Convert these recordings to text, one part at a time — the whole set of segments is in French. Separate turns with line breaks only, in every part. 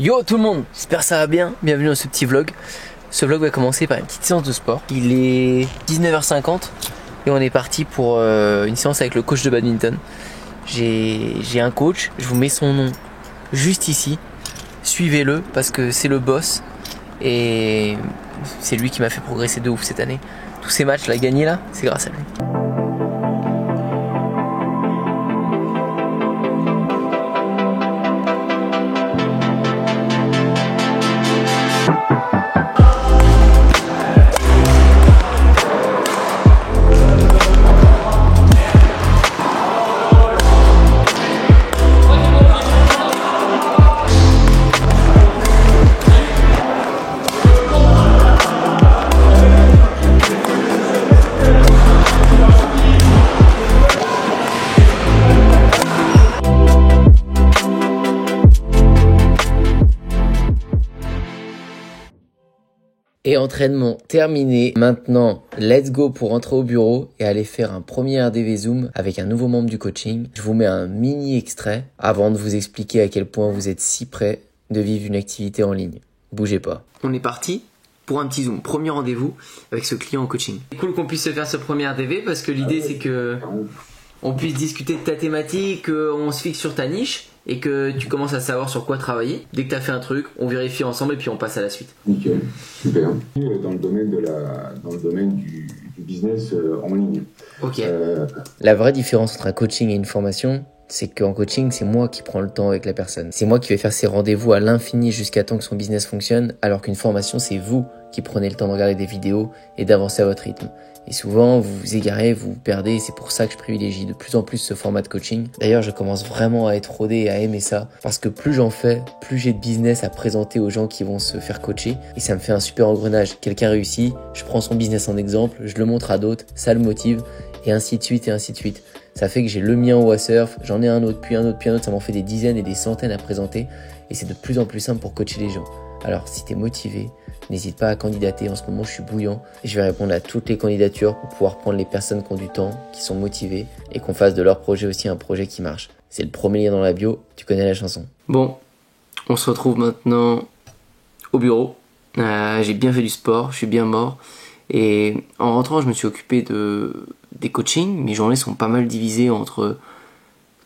Yo tout le monde, j'espère que ça va bien, bienvenue dans ce petit vlog. Ce vlog va commencer par une petite séance de sport. Il est 19h50 et on est parti pour une séance avec le coach de badminton. J'ai un coach, je vous mets son nom juste ici. Suivez-le parce que c'est le boss et c'est lui qui m'a fait progresser de ouf cette année. Tous ces matchs là gagnés là, c'est grâce à lui. Et entraînement terminé. Maintenant, let's go pour rentrer au bureau et aller faire un premier RDV Zoom avec un nouveau membre du coaching. Je vous mets un mini extrait avant de vous expliquer à quel point vous êtes si prêt de vivre une activité en ligne. Bougez pas. On est parti pour un petit Zoom. Premier rendez-vous avec ce client en coaching. C'est cool qu'on puisse se faire ce premier RDV parce que l'idée c'est que on puisse discuter de ta thématique, on se fixe sur ta niche et que tu commences à savoir sur quoi travailler. Dès que tu as fait un truc, on vérifie ensemble et puis on passe à la suite.
Nickel, super. Dans le domaine du business en ligne.
Ok. La vraie différence entre un coaching et une formation, c'est qu'en coaching, c'est moi qui prends le temps avec la personne. C'est moi qui vais faire ses rendez-vous à l'infini jusqu'à temps que son business fonctionne, alors qu'une formation, c'est vous qui prenez le temps de regarder des vidéos et d'avancer à votre rythme. Et souvent, vous vous égarez, vous vous perdez, et c'est pour ça que je privilégie de plus en plus ce format de coaching. D'ailleurs, je commence vraiment à être rodé et à aimer ça, parce que plus j'en fais, plus j'ai de business à présenter aux gens qui vont se faire coacher, et ça me fait un super engrenage. Quelqu'un réussit, je prends son business en exemple, je le montre à d'autres, ça le motive, et ainsi de suite, et ainsi de suite. Ça fait que j'ai le mien au Wassurf, j'en ai un autre, puis un autre, puis un autre, ça m'en fait des dizaines et des centaines à présenter, et c'est de plus en plus simple pour coacher les gens. Alors, si t'es motivé, n'hésite pas à candidater. En ce moment, je suis bouillant et je vais répondre à toutes les candidatures pour pouvoir prendre les personnes qui ont du temps, qui sont motivées et qu'on fasse de leur projet aussi un projet qui marche. C'est le premier lien dans la bio, tu connais la chanson. Bon, on se retrouve maintenant au bureau. J'ai bien fait du sport, je suis bien mort. Et en rentrant, je me suis occupé des coachings. Mes journées sont pas mal divisées entre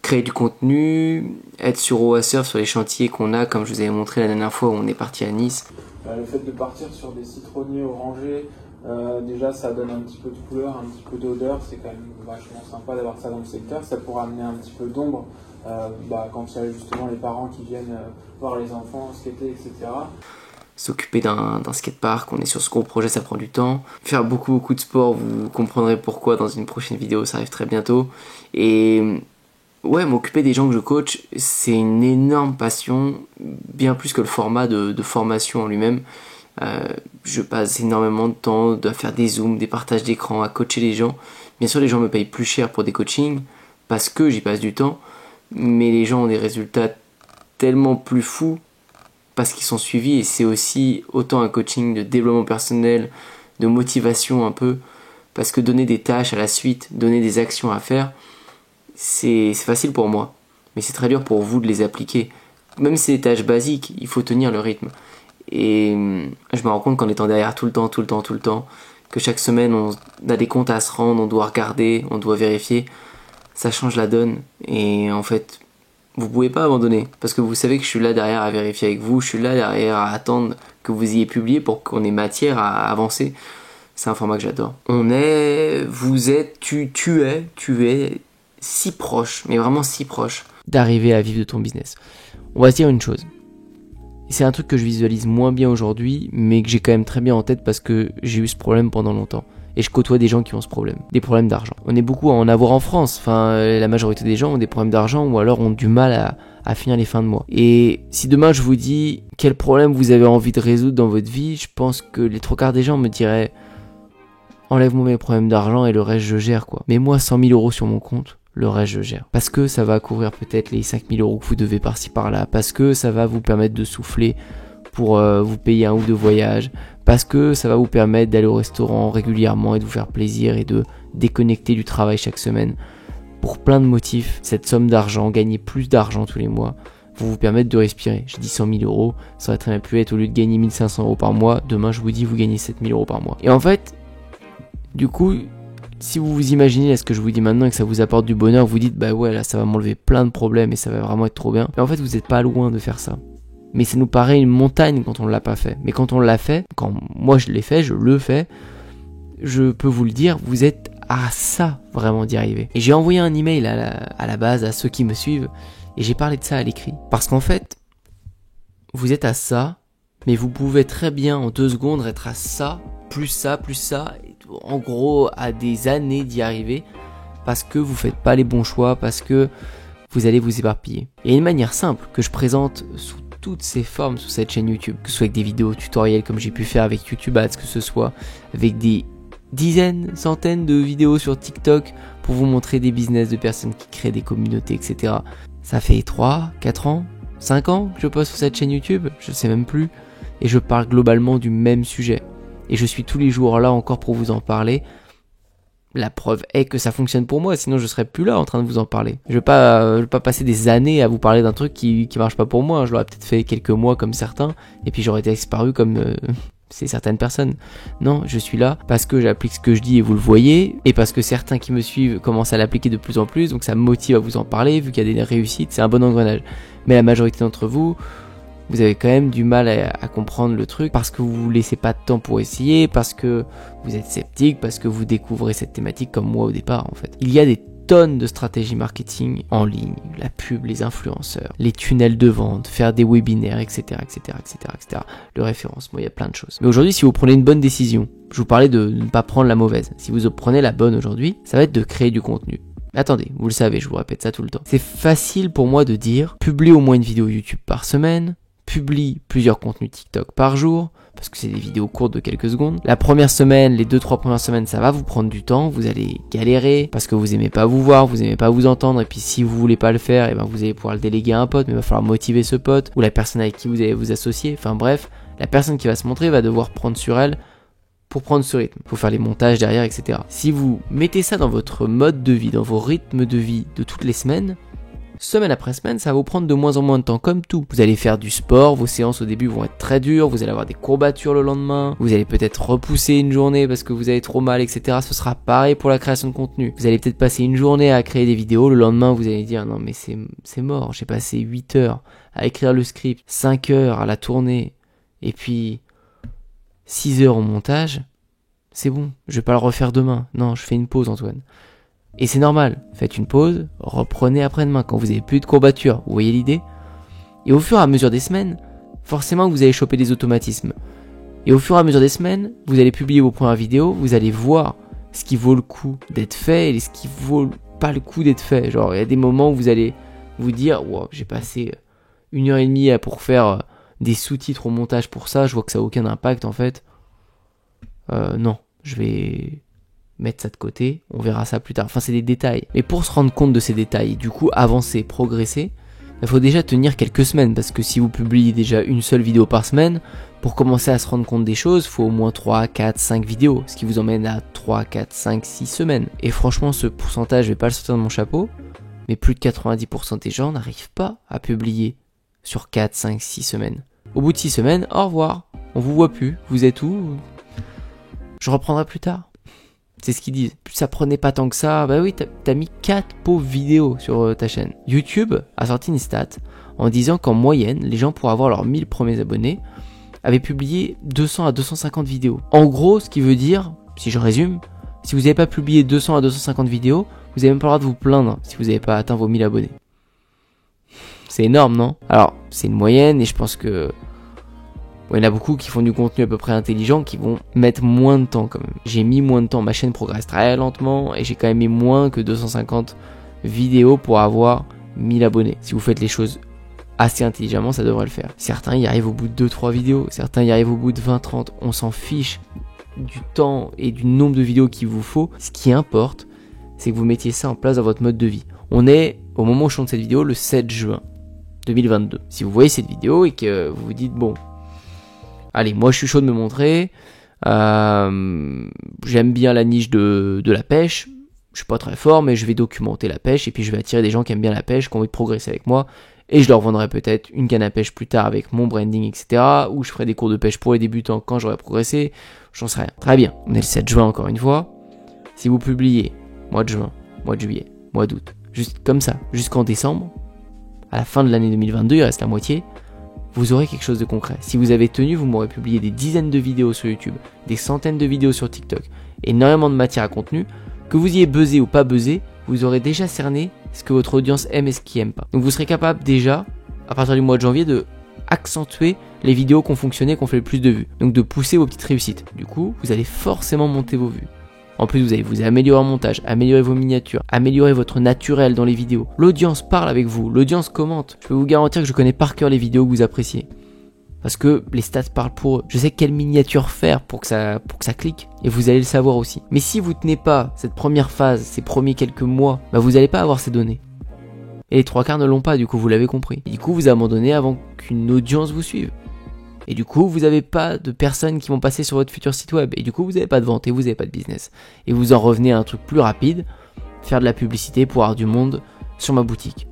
créer du contenu, être sur Wassurf, sur les chantiers qu'on a, comme je vous avais montré la dernière fois où on est parti à Nice.
Le fait de partir sur des citronniers orangés, déjà ça donne un petit peu de couleur, un petit peu d'odeur, c'est quand même vachement sympa d'avoir ça dans le secteur. Ça pourra amener un petit peu d'ombre quand il y a justement les parents qui viennent voir les enfants skater, etc.
S'occuper d'un skatepark, on est sur ce gros projet, ça prend du temps. Faire beaucoup de sport, vous comprendrez pourquoi dans une prochaine vidéo, ça arrive très bientôt. Et ouais, m'occuper des gens que je coach, c'est une énorme passion, bien plus que le format de formation en lui-même. Je passe énormément de temps à faire des zooms, des partages d'écran, à coacher les gens. Bien sûr, les gens me payent plus cher pour des coachings, parce que j'y passe du temps, mais les gens ont des résultats tellement plus fous, parce qu'ils sont suivis, et c'est aussi autant un coaching de développement personnel, de motivation un peu, parce que donner des tâches à la suite, donner des actions à faire, c'est facile pour moi, mais c'est très dur pour vous de les appliquer. Même si c'est des tâches basiques, il faut tenir le rythme. Et je me rends compte qu'en étant derrière tout le temps, que chaque semaine on a des comptes à se rendre, on doit regarder, on doit vérifier, ça change la donne. Et en fait, vous pouvez pas abandonner, parce que vous savez que je suis là derrière à vérifier avec vous, je suis là derrière à attendre que vous ayez publié pour qu'on ait matière à avancer. C'est un format que j'adore. Vous êtes, tu es si proche, mais vraiment si proche d'arriver à vivre de ton business. On va se dire une chose. C'est un truc que je visualise moins bien aujourd'hui, mais que j'ai quand même très bien en tête parce que j'ai eu ce problème pendant longtemps. Et je côtoie des gens qui ont ce problème, des problèmes d'argent. On est beaucoup à en avoir en France. Enfin, la majorité des gens ont des problèmes d'argent ou alors ont du mal à finir les fins de mois. Et si demain je vous dis quel problème vous avez envie de résoudre dans votre vie, je pense que les trois quarts des gens me diraient enlève-moi mes problèmes d'argent et le reste je gère quoi. Mais moi 100 000 euros sur mon compte, le reste je gère. Parce que ça va couvrir peut-être les 5 000 euros que vous devez par-ci par-là, parce que ça va vous permettre de souffler pour vous payer un ou deux voyages, parce que ça va vous permettre d'aller au restaurant régulièrement et de vous faire plaisir et de déconnecter du travail chaque semaine. Pour plein de motifs, cette somme d'argent, gagner plus d'argent tous les mois, pour vous permettre de respirer. J'ai dit 100 000 euros, ça aurait très bien pu être, au lieu de gagner 1500 euros par mois, demain je vous dis vous gagnez 7 000 euros par mois. Et en fait, du coup, si vous vous imaginez là, ce que je vous dis maintenant et que ça vous apporte du bonheur, vous dites bah ouais là ça va m'enlever plein de problèmes et ça va vraiment être trop bien. Mais en fait vous n'êtes pas loin de faire ça. Mais ça nous paraît une montagne quand on ne l'a pas fait. Mais quand on l'a fait, quand moi je l'ai fait, je le fais, je peux vous le dire, vous êtes à ça vraiment d'y arriver. Et j'ai envoyé un email à la base à ceux qui me suivent et j'ai parlé de ça à l'écrit. Parce qu'en fait, vous êtes à ça, mais vous pouvez très bien en 2 secondes être à ça, plus ça, en gros à des années d'y arriver parce que vous faites pas les bons choix, parce que vous allez vous éparpiller. Il y a une manière simple que je présente sous toutes ces formes sur cette chaîne YouTube, que ce soit avec des vidéos tutoriels comme j'ai pu faire avec YouTube Ads, que ce soit avec des dizaines, centaines de vidéos sur TikTok pour vous montrer des business de personnes qui créent des communautés, etc. Ça fait 3, 4 ans, 5 ans que je poste sur cette chaîne YouTube, je sais même plus, et je parle globalement du même sujet. Et je suis tous les jours là encore pour vous en parler. La preuve est que ça fonctionne pour moi, sinon je serais plus là en train de vous en parler. Je vais pas passer des années à vous parler d'un truc qui marche pas pour moi. Je l'aurais peut-être fait quelques mois comme certains, et puis j'aurais été disparu comme c'est certaines personnes. Non, je suis là parce que j'applique ce que je dis et vous le voyez, et parce que certains qui me suivent commencent à l'appliquer de plus en plus, donc ça me motive à vous en parler, vu qu'il y a des réussites, c'est un bon engrenage. Mais la majorité d'entre vous, vous avez quand même du mal à comprendre le truc parce que vous vous laissez pas de temps pour essayer, parce que vous êtes sceptique, parce que vous découvrez cette thématique comme moi au départ en fait. Il y a des tonnes de stratégies marketing en ligne, la pub, les influenceurs, les tunnels de vente, faire des webinaires, etc., etc., etc., etc. Le référencement, il y a plein de choses. Mais aujourd'hui, si vous prenez une bonne décision, je vous parlais de ne pas prendre la mauvaise. Si vous prenez la bonne aujourd'hui, ça va être de créer du contenu. Attendez, vous le savez, je vous répète ça tout le temps. C'est facile pour moi de dire, publie au moins une vidéo YouTube par semaine, publie plusieurs contenus TikTok par jour, parce que c'est des vidéos courtes de quelques secondes. La première semaine, les 2-3 premières semaines, ça va vous prendre du temps, vous allez galérer, parce que vous aimez pas vous voir, vous aimez pas vous entendre, et puis si vous voulez pas le faire, et ben vous allez pouvoir le déléguer à un pote, mais il va falloir motiver ce pote, ou la personne avec qui vous allez vous associer, enfin bref, la personne qui va se montrer va devoir prendre sur elle pour prendre ce rythme. Il faut faire les montages derrière, etc. Si vous mettez ça dans votre mode de vie, dans vos rythmes de vie de toutes les semaines, semaine après semaine, ça va vous prendre de moins en moins de temps, comme tout. Vous allez faire du sport, vos séances au début vont être très dures, vous allez avoir des courbatures le lendemain, vous allez peut-être repousser une journée parce que vous avez trop mal, etc. Ce sera pareil pour la création de contenu. Vous allez peut-être passer une journée à créer des vidéos, le lendemain vous allez dire non mais c'est mort, j'ai passé 8 heures à écrire le script, 5 heures à la tourner, et puis 6 heures au montage, c'est bon, je vais pas le refaire demain. Non, je fais une pause Antoine. Et c'est normal, faites une pause, reprenez après-demain quand vous avez plus de courbatures, vous voyez l'idée ? Et au fur et à mesure des semaines, forcément vous allez choper des automatismes. Et au fur et à mesure des semaines, vous allez publier vos premières vidéos, vous allez voir ce qui vaut le coup d'être fait et ce qui vaut pas le coup d'être fait. Genre il y a des moments où vous allez vous dire wow, j'ai passé 1h30 pour faire des sous-titres au montage pour ça, je vois que ça n'a aucun impact en fait. Non, je vais mettre ça de côté, on verra ça plus tard. Enfin, c'est des détails. Mais pour se rendre compte de ces détails et du coup avancer, progresser, il faut déjà tenir quelques semaines parce que si vous publiez déjà une seule vidéo par semaine, pour commencer à se rendre compte des choses, il faut au moins 3, 4, 5 vidéos, ce qui vous emmène à 3, 4, 5, 6 semaines. Et franchement, ce pourcentage, je vais pas le sortir de mon chapeau, mais plus de 90% des gens n'arrivent pas à publier sur 4, 5, 6 semaines. Au bout de 6 semaines, au revoir, on vous voit plus, vous êtes où ? Je reprendrai plus tard. C'est ce qu'ils disent. Ça prenait pas tant que ça. Bah oui, t'as mis 4 pauvres vidéos sur ta chaîne. YouTube a sorti une stat en disant qu'en moyenne, les gens pour avoir leurs 1000 premiers abonnés avaient publié 200 à 250 vidéos. En gros, ce qui veut dire, si je résume, si vous n'avez pas publié 200 à 250 vidéos, vous n'avez même pas le droit de vous plaindre si vous n'avez pas atteint vos 1000 abonnés. C'est énorme, non ? Alors, c'est une moyenne et je pense que il y en a beaucoup qui font du contenu à peu près intelligent qui vont mettre moins de temps quand même. J'ai mis moins de temps, ma chaîne progresse très lentement et j'ai quand même mis moins que 250 vidéos pour avoir 1000 abonnés. Si vous faites les choses assez intelligemment, ça devrait le faire. Certains y arrivent au bout de 2-3 vidéos, certains y arrivent au bout de 20-30. On s'en fiche du temps et du nombre de vidéos qu'il vous faut. Ce qui importe, c'est que vous mettiez ça en place dans votre mode de vie. On est, au moment où je tourne cette vidéo, le 7 juin 2022. Si vous voyez cette vidéo et que vous vous dites, bon, allez, moi je suis chaud de me montrer, j'aime bien la niche de la pêche, je suis pas très fort mais je vais documenter la pêche et puis je vais attirer des gens qui aiment bien la pêche, qui ont envie de progresser avec moi et je leur vendrai peut-être une canne à pêche plus tard avec mon branding, etc. Ou je ferai des cours de pêche pour les débutants quand j'aurai progressé, j'en sais rien. Très bien, on est le 7 juin encore une fois. Si vous publiez mois de juin, mois de juillet, mois d'août, juste comme ça, jusqu'en décembre, à la fin de l'année 2022, il reste la moitié, vous aurez quelque chose de concret. Si vous avez tenu, vous m'aurez publié des dizaines de vidéos sur YouTube, des centaines de vidéos sur TikTok, énormément de matière à contenu, que vous y ayez buzzé ou pas buzzé, vous aurez déjà cerné ce que votre audience aime et ce qui aime pas. Donc vous serez capable déjà, à partir du mois de janvier, de accentuer les vidéos qui ont fonctionné, qui ont fait le plus de vues. Donc de pousser vos petites réussites. Du coup, vous allez forcément monter vos vues. En plus, vous allez améliorer le montage, améliorer vos miniatures, améliorer votre naturel dans les vidéos. L'audience parle avec vous, l'audience commente. Je peux vous garantir que je connais par cœur les vidéos que vous appréciez. Parce que les stats parlent pour eux. Je sais quelle miniature faire pour que ça clique. Et vous allez le savoir aussi. Mais si vous tenez pas cette première phase, ces premiers quelques mois, vous n'allez pas avoir ces données. Et les 3/4 ne l'ont pas, du coup, vous l'avez compris. Et du coup, vous abandonnez avant qu'une audience vous suive. Et du coup, vous n'avez pas de personnes qui vont passer sur votre futur site web. Et du coup, vous n'avez pas de vente et vous n'avez pas de business. Et vous en revenez à un truc plus rapide, faire de la publicité pour avoir du monde sur ma boutique.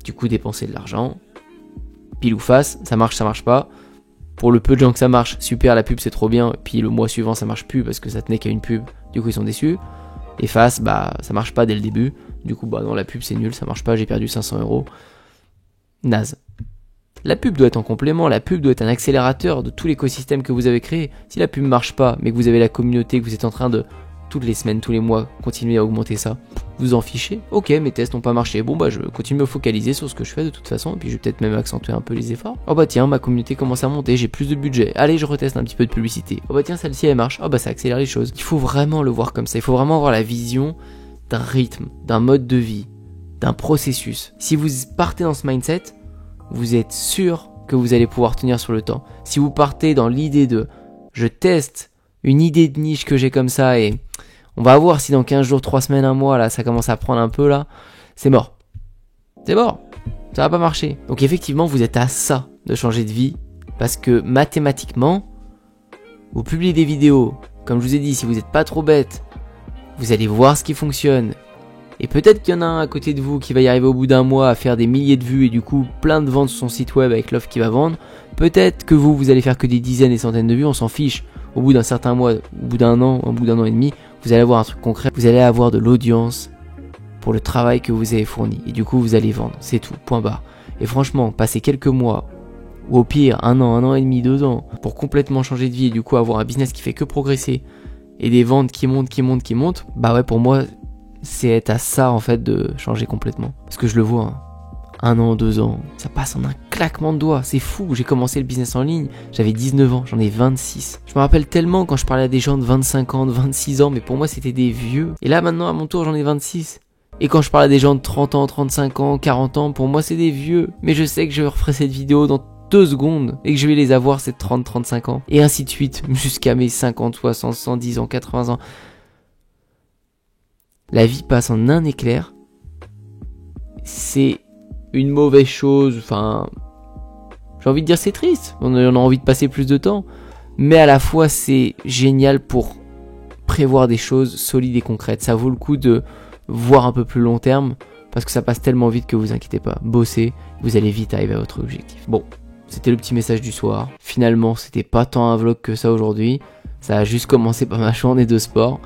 Du coup, dépenser de l'argent, pile ou face, ça marche pas. Pour le peu de gens que ça marche, super, la pub c'est trop bien. Puis le mois suivant, ça marche plus parce que ça tenait qu'à une pub. Du coup, ils sont déçus. Et face, ça marche pas dès le début. Du coup, non, la pub c'est nul, ça marche pas, j'ai perdu 500 €. Naze. La pub doit être en complément, la pub doit être un accélérateur de tout l'écosystème que vous avez créé. Si la pub ne marche pas, mais que vous avez la communauté, que vous êtes en train de, toutes les semaines, tous les mois, continuer à augmenter ça, vous en fichez. Ok, mes tests n'ont pas marché, je continue à me focaliser sur ce que je fais de toute façon, et puis je vais peut-être même accentuer un peu les efforts. Oh tiens, ma communauté commence à monter, j'ai plus de budget, allez je reteste un petit peu de publicité. Oh tiens, celle-ci elle marche, ça accélère les choses. Il faut vraiment le voir comme ça, il faut vraiment avoir la vision d'un rythme, d'un mode de vie, d'un processus. Si vous partez dans ce mindset, vous êtes sûr que vous allez pouvoir tenir sur le temps. Si vous partez dans l'idée de je teste une idée de niche que j'ai comme ça et on va voir si dans 15 jours, 3 semaines, 1 mois, là, ça commence à prendre un peu, là, c'est mort. C'est mort. Ça va pas marcher. Donc effectivement, vous êtes à ça de changer de vie parce que mathématiquement, vous publiez des vidéos. Comme je vous ai dit, si vous n'êtes pas trop bête, vous allez voir ce qui fonctionne. Et peut-être qu'il y en a un à côté de vous qui va y arriver au bout d'un mois à faire des milliers de vues et du coup plein de ventes sur son site web avec l'offre qu'il va vendre. Peut-être que vous allez faire que des dizaines et centaines de vues, on s'en fiche. Au bout d'un certain mois, au bout d'un an et demi, vous allez avoir un truc concret. Vous allez avoir de l'audience pour le travail que vous avez fourni. Et du coup, vous allez vendre. C'est tout, point barre. Et franchement, passer quelques mois, ou au pire, 1 an et demi, 2 ans, pour complètement changer de vie et du coup avoir un business qui fait que progresser et des ventes qui montent, pour moi, c'est être à ça en fait de changer complètement. Parce que je le vois, 1 an, 2 ans, ça passe en un claquement de doigts, c'est fou. J'ai commencé le business en ligne, j'avais 19 ans, j'en ai 26. Je me rappelle tellement quand je parlais à des gens de 25 ans, de 26 ans, mais pour moi c'était des vieux. Et là maintenant à mon tour j'en ai 26. Et quand je parle à des gens de 30 ans, 35 ans, 40 ans, pour moi c'est des vieux. Mais je sais que je referai cette vidéo dans 2 secondes et que je vais les avoir ces 30-35 ans. Et ainsi de suite, jusqu'à mes 50, 60, 110 ans, 80 ans. La vie passe en un éclair. C'est une mauvaise chose. J'ai envie de dire c'est triste. On a envie de passer plus de temps. Mais à la fois, c'est génial pour prévoir des choses solides et concrètes. Ça vaut le coup de voir un peu plus long terme. Parce que ça passe tellement vite que vous inquiétez pas. Bossez, vous allez vite arriver à votre objectif. Bon, c'était le petit message du soir. Finalement, c'était pas tant un vlog que ça aujourd'hui. Ça a juste commencé par ma journée de sport.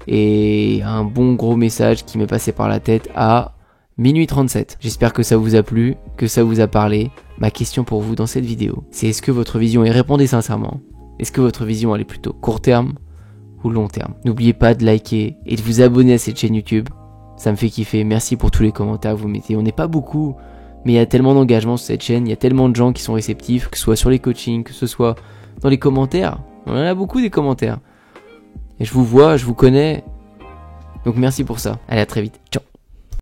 Et un bon gros message qui m'est passé par la tête à minuit 37. J'espère que ça vous a plu, que ça vous a parlé. Ma question pour vous dans cette vidéo, c'est est-ce que votre vision, et répondez sincèrement, est-ce que votre vision elle est plutôt court terme ou long terme? N'oubliez pas de liker et de vous abonner à cette chaîne YouTube. Ça me fait kiffer. Merci pour tous les commentaires que vous mettez. On n'est pas beaucoup, mais il y a tellement d'engagement sur cette chaîne. Il y a tellement de gens qui sont réceptifs, que ce soit sur les coachings, que ce soit dans les commentaires. On en a beaucoup des commentaires. Et je vous vois, je vous connais. Donc merci pour ça. Allez, à très vite. Ciao.